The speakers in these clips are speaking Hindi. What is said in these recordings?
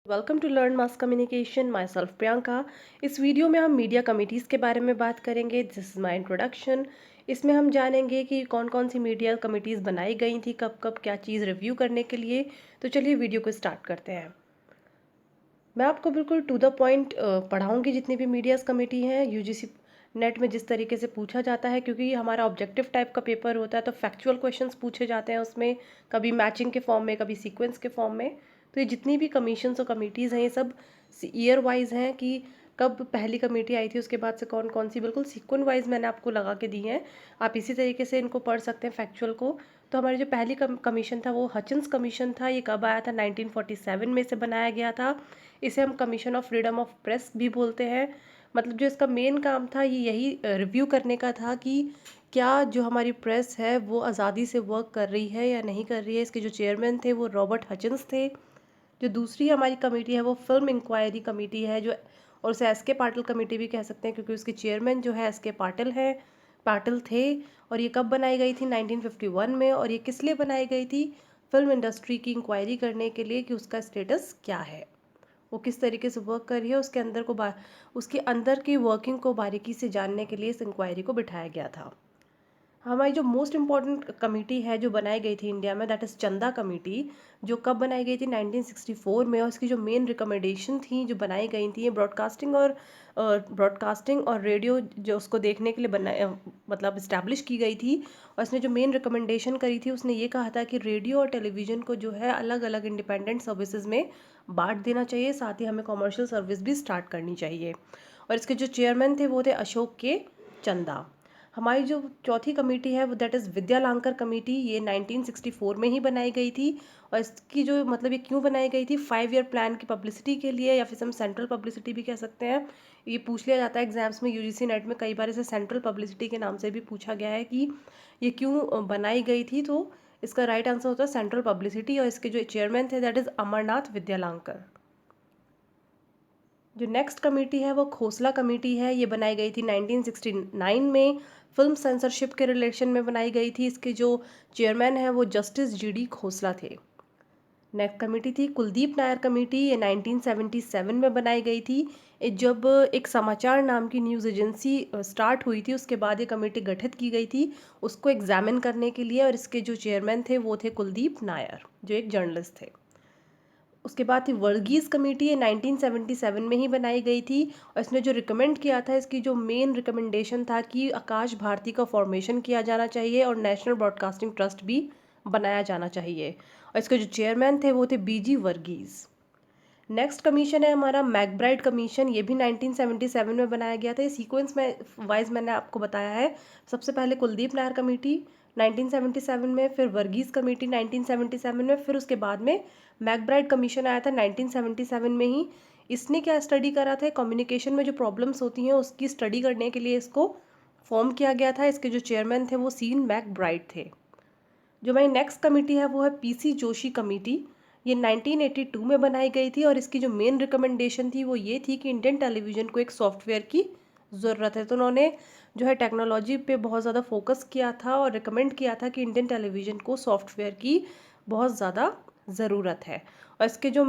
Welcome to learn mass communication myself Priyanka. इस वीडियो में हम मीडिया कमिटीज़ के बारे में बात करेंगे। This is my introduction. इसमें हम जानेंगे कि कौन कौन सी मीडिया कमिटीज़ बनाई गई थी, कब कब क्या चीज़ रिव्यू करने के लिए। तो चलिए वीडियो को स्टार्ट करते हैं। मैं आपको बिल्कुल टू द पॉइंट पढ़ाऊँगी जितनी भी मीडियाज़ कमेटी हैं। यूजीसी नेट में जिस तरीके से पूछा जाता है, क्योंकि हमारा ऑब्जेक्टिव टाइप का पेपर होता है, तो फैक्चुअल क्वेश्चंस पूछे जाते हैं उसमें, कभी मैचिंग के फॉर्म में, कभी सीक्वेंस के फॉर्म में। तो ये जितनी भी कमीशंस और कमिटीज़ हैं, ये सब ईयर वाइज हैं कि कब पहली कमेटी आई थी, उसके बाद से कौन कौन सी, बिल्कुल सीक्वेंस वाइज मैंने आपको लगा के दी हैं। आप इसी तरीके से इनको पढ़ सकते हैं फैक्चुअल को। तो हमारी जो पहली कमीशन था वो हचिंस कमीशन था। ये कब आया था? 1947 में से बनाया गया था। इसे हम commission of freedom of press भी बोलते हैं। मतलब जो इसका मेन काम था ये यही रिव्यू करने का था कि क्या जो हमारी प्रेस है वो आज़ादी से वर्क कर रही है या नहीं कर रही है। इसके जो चेयरमैन थे वो रॉबर्ट हचिंस थे। जो दूसरी हमारी कमेटी है वो फिल्म इंक्वायरी कमेटी है, जो और उसे एस के पाटिल कमेटी भी कह सकते हैं, क्योंकि उसके चेयरमैन जो है एस के पाटिल हैं, पाटिल थे। और ये कब बनाई गई थी? 1951 में। और ये किस लिए बनाई गई थी? फिल्म इंडस्ट्री की इंक्वायरी करने के लिए कि उसका स्टेटस क्या है, वो किस तरीके से वर्क कर रही है, उसके अंदर को उसके अंदर की वर्किंग को बारीकी से जानने के लिए इस इंक्वायरी को बिठाया गया था। हमारी जो मोस्ट इम्पॉर्टेंट कमेटी है जो बनाई गई थी इंडिया में, दैट इज़ चंदा कमेटी, जो कब बनाई गई थी? 1964 में। और इसकी जो मेन रिकमेंडेशन थी जो बनाई गई थी, ब्रॉडकास्टिंग और रेडियो जो उसको देखने के लिए मतलब इस्टेब्लिश की गई थी। और इसने जो मेन रिकमेंडेशन करी थी उसने ये कहा था कि रेडियो और टेलीविज़न को जो है अलग अलग इंडिपेंडेंट सर्विसेज में बांट देना चाहिए, साथ ही हमें कॉमर्शियल सर्विस भी स्टार्ट करनी चाहिए। और इसके जो चेयरमैन थे वो थे अशोक के चंदा। हमारी जो चौथी कमेटी है वो दैट इज़ विद्यालंकर कमेटी। ये 1964 में ही बनाई गई थी। और इसकी जो मतलब ये क्यों बनाई गई थी? 5 ईयर प्लान की पब्लिसिटी के लिए, या फिर हम सेंट्रल पब्लिसिटी भी कह सकते हैं। ये पूछ लिया जाता है एग्जाम्स में, यूजीसी नेट में कई बार इसे सेंट्रल पब्लिसिटी के नाम से भी पूछा गया है कि ये क्यों बनाई गई थी। तो इसका राइट आंसर होता है सेंट्रल पब्लिसिटी। और इसके जो चेयरमैन थे दैट इज़ अमरनाथ विद्यालंकर। जो नेक्स्ट कमेटी है वो खोसला कमेटी है। ये बनाई गई थी 1969 में। फिल्म सेंसरशिप के रिलेशन में बनाई गई थी। इसके जो चेयरमैन हैं वो जस्टिस जीडी खोसला थे। नेक्स्ट कमेटी थी कुलदीप नायर कमेटी। ये 1977 में बनाई गई थी। जब एक समाचार नाम की न्यूज़ एजेंसी स्टार्ट हुई थी, उसके बाद ये कमेटी गठित की गई थी उसको एग्जामिन करने के लिए। और इसके जो चेयरमैन थे वो थे कुलदीप नायर, जो एक जर्नलिस्ट थे। उसके बाद थी वर्गीज़ कमेटी। ये 1977 में ही बनाई गई थी। और इसने जो रिकमेंड किया था, इसकी जो मेन रिकमेंडेशन था कि आकाश भारती का फॉर्मेशन किया जाना चाहिए और नेशनल ब्रॉडकास्टिंग ट्रस्ट भी बनाया जाना चाहिए। और इसके जो चेयरमैन थे वो थे बीजी वर्गीज़। नेक्स्ट कमीशन है हमारा मैकब्राइड कमीशन। ये भी 1977 में बनाया गया था। ये सीक्वेंस में वाइज मैंने आपको बताया है। सबसे पहले कुलदीप नायर कमेटी 1977 में, फिर वर्गीज़ कमेटी 1977 में, फिर उसके बाद में मैकब्राइड कमीशन आया था 1977 में ही। इसने क्या स्टडी करा था? कम्युनिकेशन में जो प्रॉब्लम्स होती हैं उसकी स्टडी करने के लिए इसको फॉर्म किया गया था। इसके जो चेयरमैन थे वो सीन मैकब्राइड थे। जो हमारी नेक्स्ट कमेटी है वो है पीसी जोशी कमेटी। ये 1982 में बनाई गई थी। और इसकी जो मेन रिकमेंडेशन थी वो ये थी कि इंडियन टेलीविज़न को एक सॉफ्टवेयर की ज़रूरत है। तो उन्होंने जो है टेक्नोलॉजी पे बहुत ज़्यादा फोकस किया था और रिकमेंड किया था कि इंडियन टेलीविज़न को सॉफ्टवेयर की बहुत ज़्यादा ज़रूरत है। और इसके जो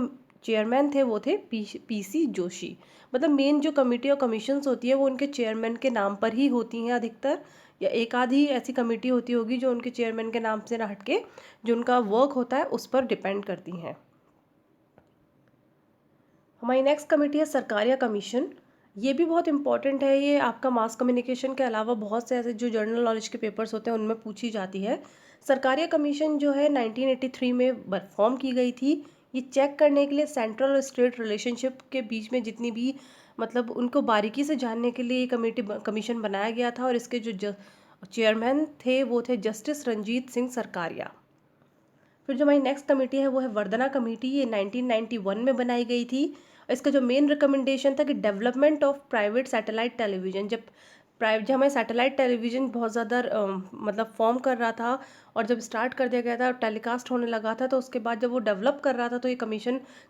चेयरमैन थे वो थे पीसी जोशी। मतलब मेन जो कमेटी और कमीशंस होती है वो उनके चेयरमैन के नाम पर ही होती हैं अधिकतर, या एक आधी ऐसी कमेटी होती होगी जो उनके चेयरमैन के नाम से ना हटके जो उनका वर्क होता है उस पर डिपेंड करती हैं। हमारी नेक्स्ट कमेटी है सरकारिया कमीशन। ये भी बहुत इंपॉर्टेंट है। ये आपका मास कम्युनिकेशन के अलावा बहुत से ऐसे जो जनरल नॉलेज के पेपर्स होते हैं उनमें पूछी जाती है। सरकारिया कमीशन जो है 1983 में फॉर्म की गई थी। ये चेक करने के लिए सेंट्रल और स्टेट रिलेशनशिप के बीच में जितनी भी मतलब उनको बारीकी से जानने के लिए ये कमीशन बनाया गया था। और इसके जो चेयरमैन थे वो थे जस्टिस रंजीत सिंह सरकारिया। फिर जो हमारी नेक्स्ट कमेटी है वो है वर्धना कमेटी। ये 1991 में बनाई गई थी। इसका जो मेन रिकमेंडेशन था कि development of private satellite television, जब हमारे सैटेलाइट टेलीविज़न बहुत ज़्यादा मतलब फॉर्म कर रहा था और जब स्टार्ट कर दिया गया था टेलीकास्ट होने लगा था, तो उसके बाद जब वो डेवलप कर रहा था तो ये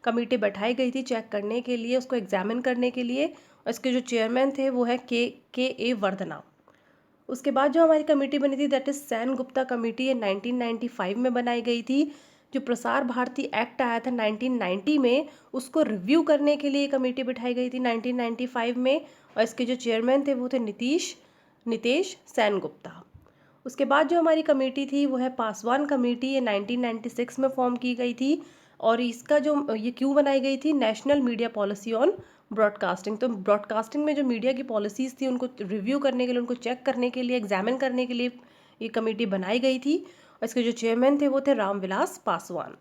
कमेटी बैठाई गई थी चेक करने के लिए, उसको एग्जामिन करने के लिए। और इसके जो चेयरमैन थे वो है के ए वर्धना। उसके बाद जो हमारी कमेटी बनी थी that is Sen Gupta committee. ये 1995 में बनाई गई थी। जो प्रसार भारती एक्ट आया था 1990 में, उसको रिव्यू करने के लिए कमेटी बिठाई गई थी 1995 में, और इसके जो चेयरमैन थे वो थे नितेश सेनगुप्ता। उसके बाद जो हमारी कमेटी थी वो है पासवान कमेटी, ये 1996 में फॉर्म की गई थी। और इसका जो ये क्यों बनाई गई थी, national media policy on broadcasting. तो ब्रॉडकास्टिंग में जो मीडिया की पॉलिसीज़ थी उनको रिव्यू करने के लिए, उनको चेक करने के लिए, एग्जामिन करने के लिए ये कमेटी बनाई गई थी। और इसके जो चेयरमैन थे वो थे रामविलास पासवान।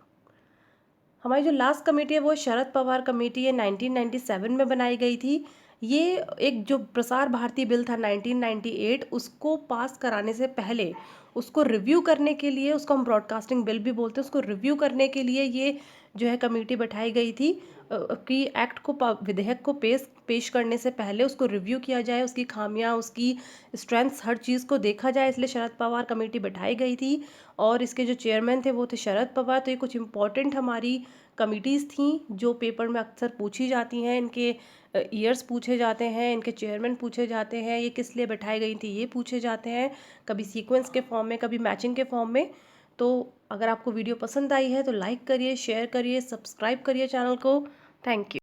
हमारी जो लास्ट कमेटी है वो शरद पवार कमेटी है, 1997 में बनाई गई थी। ये एक जो प्रसार भारती बिल था 1998, उसको पास कराने से पहले उसको रिव्यू करने के लिए, उसको हम ब्रॉडकास्टिंग बिल भी बोलते हैं, उसको रिव्यू करने के लिए ये जो है कमेटी बैठाई गई थी कि एक्ट को विधेयक को पेश करने से पहले उसको रिव्यू किया जाए, उसकी खामियां, उसकी स्ट्रेंथ्स, हर चीज़ को देखा जाए, इसलिए शरद पवार कमेटी बैठाई गई थी। और इसके जो चेयरमैन थे वो थे शरद पवार। तो ये कुछ इंपॉर्टेंट हमारी कमिटीज़ थी जो पेपर में अक्सर पूछी जाती हैं। इनके ईयर्स पूछे जाते हैं, इनके चेयरमैन पूछे जाते हैं, ये किस लिए बैठाई गई थी ये पूछे जाते हैं, कभी सीक्वेंस के फॉर्म में, कभी मैचिंग के फॉर्म में। तो अगर आपको वीडियो पसंद आई है तो लाइक करिए, शेयर करिए, सब्सक्राइब करिए चैनल को। Thank you.